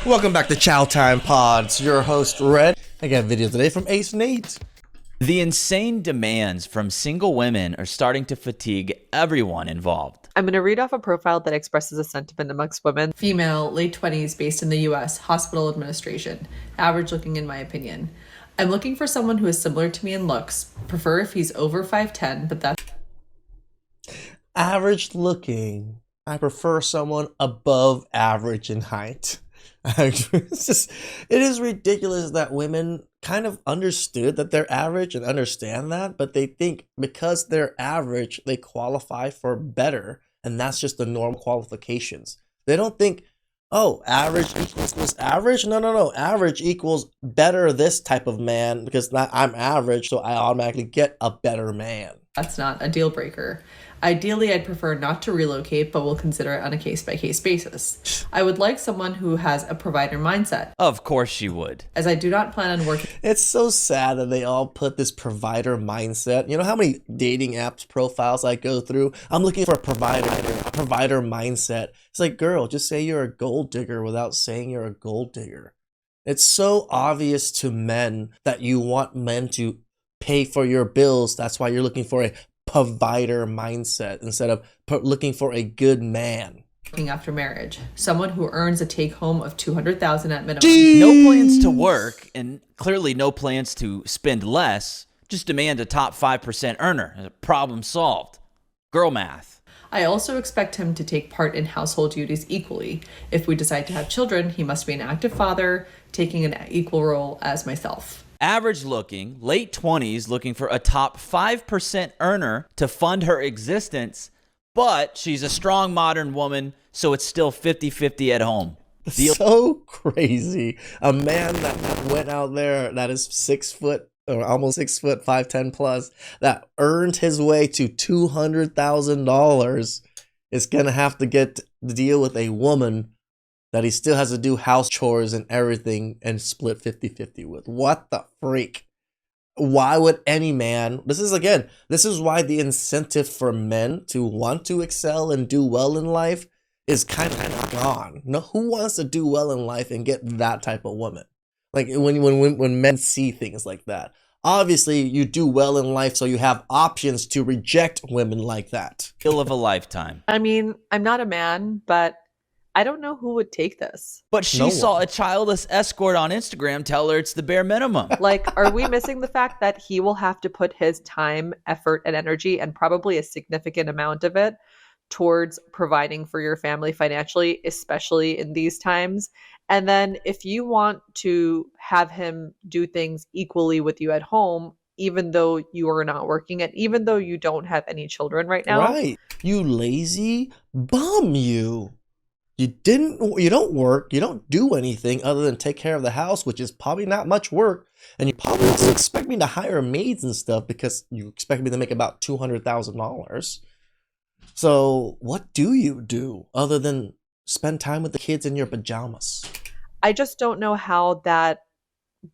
Welcome back to Chow Time Pods. Your host, Red. I got a video today from Acenate. The insane demands from single women are starting to fatigue everyone involved. I'm going to read off a profile that expresses a sentiment amongst women. Female, late 20s, based in the US, hospital administration. Average looking in my opinion. I'm looking for someone who is similar to me in looks. Prefer if he's over 5'10", but that's... Average looking. I prefer someone above average in height. It is ridiculous that women kind of understood that they're average and understand that, but they think because they're average, they qualify for better, and that's just the normal qualifications. They don't think, oh, average equals this average? No. Average equals better this type of man because I'm average, so I automatically get a better man. That's not a deal breaker. Ideally, I'd prefer not to relocate, but will consider it on a case-by-case basis. I would like someone who has a provider mindset. Of course she would. As I do not plan on working... It's so sad that they all put this provider mindset. You know how many dating apps profiles I go through? I'm looking for a provider mindset. It's like, girl, just say you're a gold digger without saying you're a gold digger. It's so obvious to men that you want men to pay for your bills. That's why you're looking for a provider mindset instead of looking for a good man. After marriage, someone who earns a take-home of $200,000 at minimum. Jeez. No plans to work, and clearly no plans to spend less. Just demand a top 5% earner. Problem solved. Girl math. I also expect him to take part in household duties equally. If we decide to have children, he must be an active father, taking an equal role as myself. Average looking, late 20s, looking for a top 5% earner to fund her existence, but she's a strong modern woman, so it's still 50-50 at home. So crazy. A man that went out there that is 6 foot or almost 6 foot, 5'10" plus, that earned his way to $200,000 is gonna have to get to deal with a woman that he still has to do house chores and everything and split 50-50 with. What the freak? Why would any man... This is why the incentive for men to want to excel and do well in life is kind of gone. No, who wants to do well in life and get that type of woman? Like when men see things like that. Obviously, you do well in life, so you have options to reject women like that. Kill of a lifetime. I mean, I'm not a man, but I don't know who would take this. But she saw a childless escort on Instagram tell her it's the bare minimum. Like, are we missing the fact that he will have to put his time, effort, and energy, and probably a significant amount of it, towards providing for your family financially, especially in these times? And then if you want to have him do things equally with you at home, even though you are not working and even though you don't have any children right now. Right. You lazy bum, you. You don't work, you don't do anything other than take care of the house, which is probably not much work, and you probably also expect me to hire maids and stuff because you expect me to make about $200,000. So what do you do other than spend time with the kids in your pajamas? I just don't know how that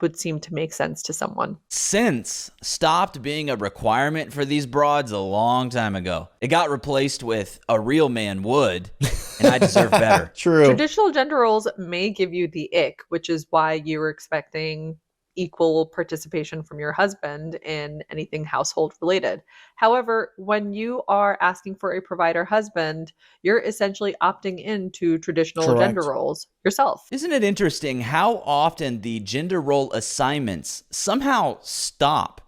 would seem to make sense to someone. Since stopped being a requirement for these broads a long time ago. It got replaced with a real man would, and I deserve better. True. Traditional gender roles may give you the ick, which is why you were expecting equal participation from your husband in anything household related. However, when you are asking for a provider husband, you're essentially opting into traditional gender roles yourself. Isn't it interesting how often the gender role assignments somehow stop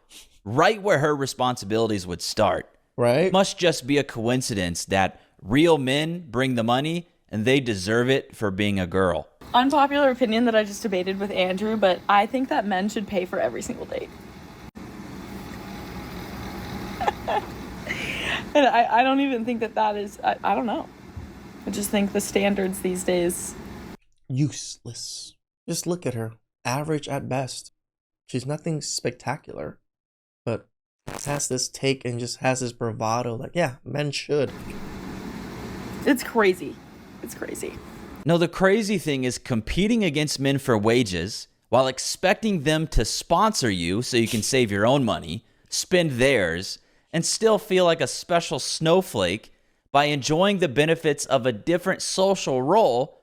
right where her responsibilities would start? Right? It must just be a coincidence that real men bring the money and they deserve it for being a girl. Unpopular opinion that I just debated with Andrew, but I think that men should pay for every single date. And I don't even think that is, I don't know. I just think the standards these days. Useless. Just look at her. Average at best. She's nothing spectacular, but has this take and just has this bravado like, yeah, men should. It's crazy. It's crazy. No, the crazy thing is competing against men for wages while expecting them to sponsor you so you can save your own money, spend theirs, and still feel like a special snowflake by enjoying the benefits of a different social role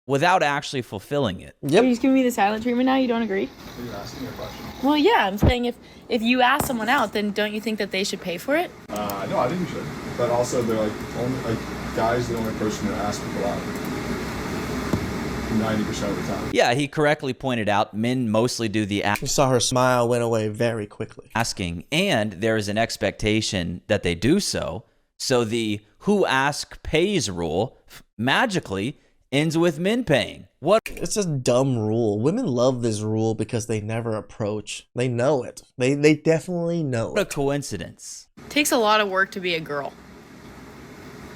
without actually fulfilling it. Are you Yep. just giving me the silent treatment now? You don't agree? Are you asking me a question? Well, yeah, I'm saying if you ask someone out, then don't you think that they should pay for it? No, I think you should. But also, they're like only like guys, the only person that ask people out 90% of the time. Yeah, he correctly pointed out men mostly do the You saw her smile went away very quickly. asking, and there is an expectation that they do so. So the who ask pays rule magically ends with men paying. What It's just a dumb rule. Women love this rule because they never approach. They know it. They definitely know a it. coincidence. It takes a lot of work to be a girl.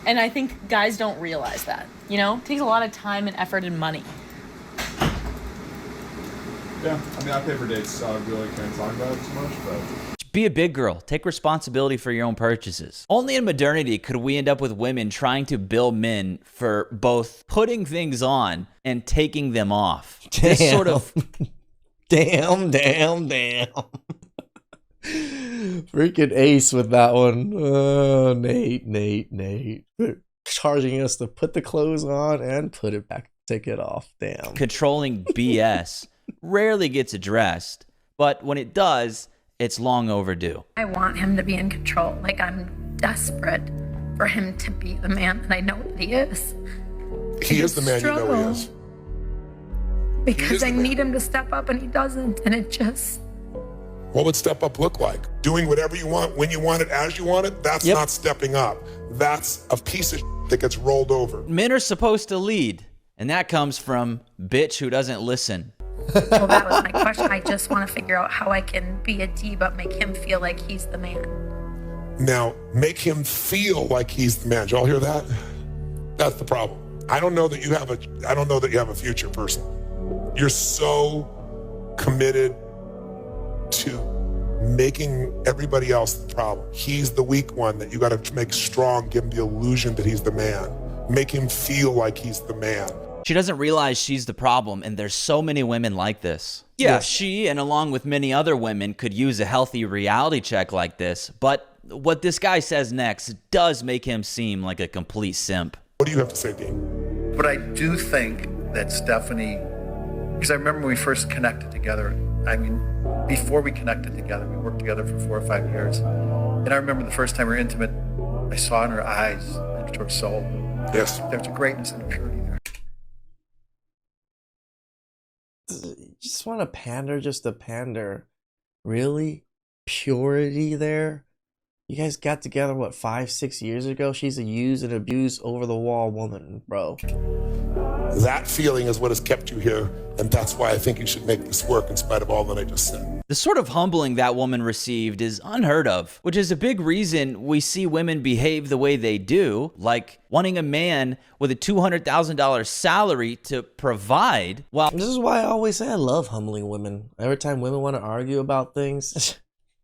And I think guys don't realize that. You know, it takes a lot of time and effort and money. Yeah, I mean, I pay for dates, so I really can't talk about it too much, but Be a big girl. Take responsibility for your own purchases. Only in modernity could we end up with women trying to bill men for both putting things on and taking them off. This sort of Damn. Freaking ace with that one. Oh, Nate. Charging us to put the clothes on and put it back, take it off. Damn. controlling BS rarely gets addressed, but when it does, it's long overdue. I want him to be in control. Like, I'm desperate for him to be the man that I know that he is. He is the man you know he is. Because I need him to step up and he doesn't. And it just... What would step up look like? Doing whatever you want, when you want it, as you want it? That's not stepping up. That's a piece of that gets rolled over. Men are supposed to lead, and that comes from bitch who doesn't listen. Well, that was my question. I just want to figure out how I can be a D, but make him feel like he's the man. Now, make him feel like he's the man. Did y'all hear that? That's the problem. I don't know that you have a future person. You're so committed to making everybody else the problem. He's the weak one that you got to make strong, give him the illusion that he's the man. Make him feel like he's the man. She doesn't realize she's the problem, and there's so many women like this. Yeah, she, and along with many other women, could use a healthy reality check like this, but what this guy says next does make him seem like a complete simp. What do you have to say, Dean? But I do think that Stephanie, because I remember when we first connected together, I mean, before we connected together, we worked together for 4 or 5 years. And I remember the first time we were intimate, I saw in her eyes, into her soul. Yes. There's a greatness and a purity there. You just want to pander just to pander. Really? Purity there? You guys got together, what, 5-6 years ago? She's a used and abused over-the-wall woman, bro. That feeling is what has kept you here, and that's why I think you should make this work in spite of all that I just said. The sort of humbling that woman received is unheard of, which is a big reason we see women behave the way they do, like wanting a man with a $200,000 salary to provide, while This is why I always say I love humbling women. Every time women want to argue about things,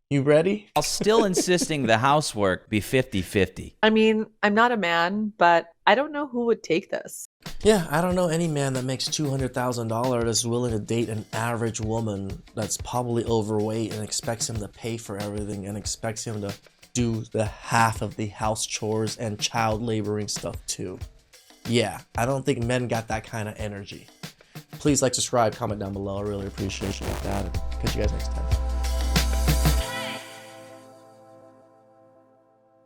you ready? still insisting the housework be 50-50. I mean, I'm not a man, but I don't know who would take this. Yeah, I don't know any man that makes $200,000 that's willing to date an average woman that's probably overweight and expects him to pay for everything and expects him to do the half of the house chores and child laboring stuff too. Yeah, I don't think men got that kind of energy. Please like, subscribe, comment down below. I really appreciate that. Catch you guys next time.